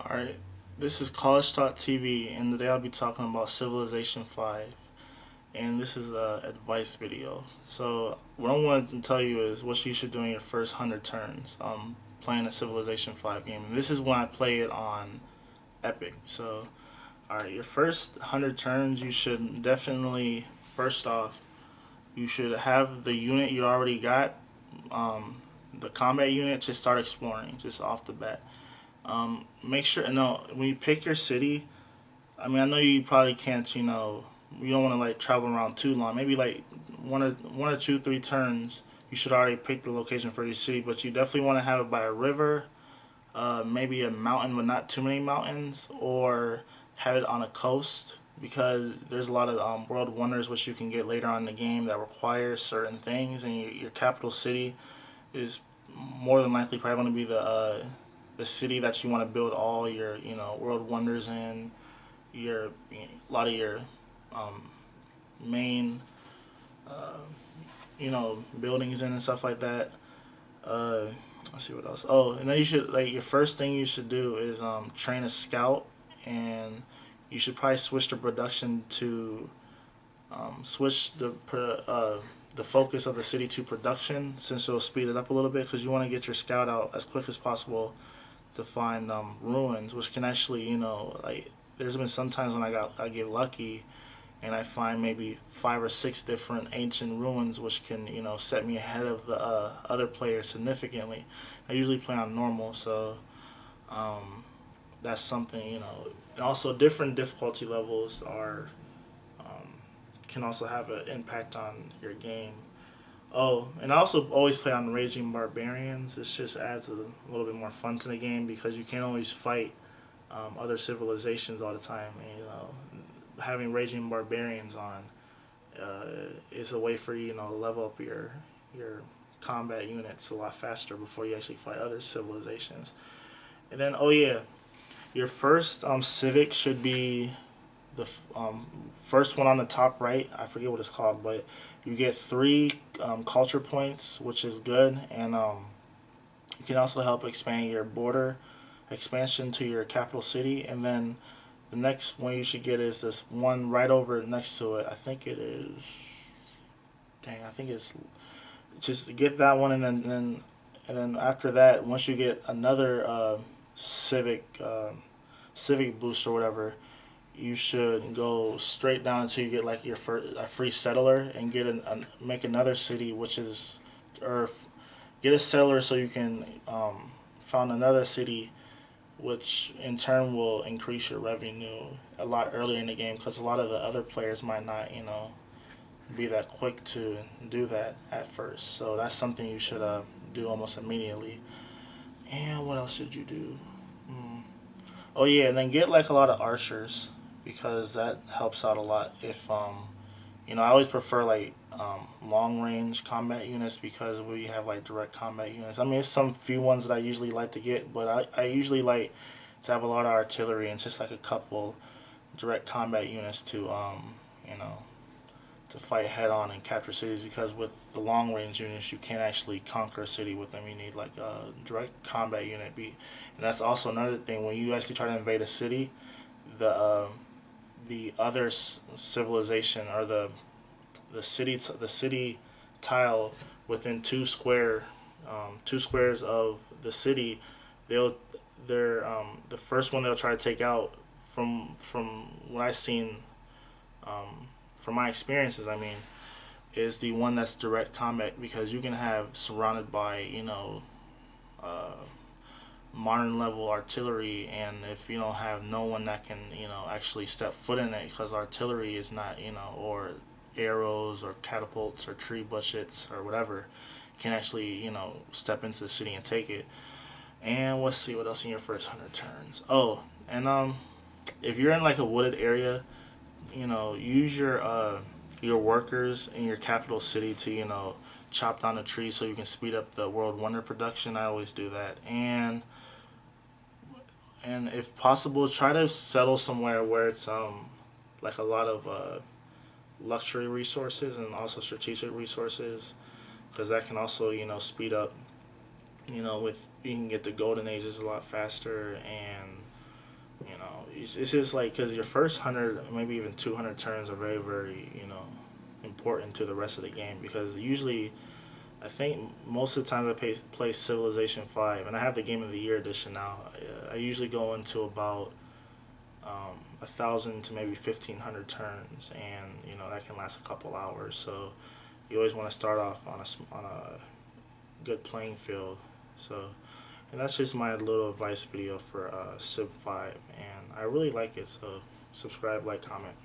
Alright, this is Collegetalktv, and today I'll be talking about Civilization 5, and this is a advice video. So, what I wanted to tell you is what you should do in your first 100 turns playing a Civilization 5 game. And this is when I play it on Epic. So, alright, your first 100 turns, you should definitely, first off, you should have the unit you already got, the combat unit, to start exploring, just off the bat. Make sure, no, when you pick your city, I mean, I know you probably can't, you don't want to like travel around too long. Maybe like one or two, 3 turns, you should already pick the location for your city. But you definitely want to have it by a river, maybe a mountain, but not too many mountains, or have it on a coast because there's a lot of world wonders which you can get later on in the game that require certain things, and your capital city is more than likely probably going to be the city that you want to build all your world wonders in, a lot of your main buildings in and stuff like that. uh, let's see what else. Oh, and then you should, like, your first thing you should do is train a scout, and you should probably switch the production to switch the focus of the city to production, since it'll speed it up a little bit, because you want to get your scout out as quick as possible to find ruins, which can actually, like, there's been some times when I get lucky and I find maybe 5 or 6 different ancient ruins, which can, set me ahead of the other players significantly. I usually play on normal, so that's something, And also, different difficulty levels are can also have an impact on your game. Oh, and I also always play on Raging Barbarians. It just adds a little bit more fun to the game because you can't always fight other civilizations all the time. And, having Raging Barbarians on is a way for you, to level up your combat units a lot faster before you actually fight other civilizations. And then, oh yeah, your first Civic should be the first one on the top right. I forget what it's called, but you get 3 culture points, which is good, and you can also help expand your border expansion to your capital city. And then the next one you should get is this one right over next to it. I think it is. Dang, I think it's just get that one, and then after that, once you get another civic boost or whatever, you should go straight down until you get like your first a free settler, and make another city, which is, or get a settler so you can found another city, which in turn will increase your revenue a lot earlier in the game, because a lot of the other players might not, be that quick to do that at first. So that's something you should do almost immediately. And what else should you do? Oh yeah, and then get like a lot of archers, because that helps out a lot. If I always prefer like long range combat units, because we have like direct combat units. I mean, it's some few ones that I usually like to get, but I usually like to have a lot of artillery and just like a couple direct combat units to you know to fight head on and capture cities, because with the long range units you can't actually conquer a city with them. You need like a direct combat unit. And that's also another thing, when you actually try to invade a city, the other civilization, or the city tile within 2 squares of the city, they'll they're the first one they'll try to take out, from what I've seen, from my experiences, I mean, is the one that's direct combat, because you can have surrounded by uh, modern level artillery, and if you don't have no one that can actually step foot in it, because artillery is not, or arrows or catapults or tree bushets or whatever, can actually step into the city and take it. And let's see what else in your first 100 turns. Oh, and if you're in like a wooded area, use your workers in your capital city to chop down the trees so you can speed up the world wonder production. I always do that. And if possible, try to settle somewhere where it's like a lot of luxury resources and also strategic resources, because that can also speed up, with you can get the golden ages a lot faster, and You know, it's just like because your first 100, maybe even 200 turns are very, very, important to the rest of the game because usually I think most of the time I play Civilization 5, and I have the Game of the Year edition now. I usually go into about 1,000 to maybe 1,500 turns, and that can last a couple hours. So you always want to start off on a good playing field. So, and that's just my little advice video for Civ 5, and I really like it. So subscribe, like, comment.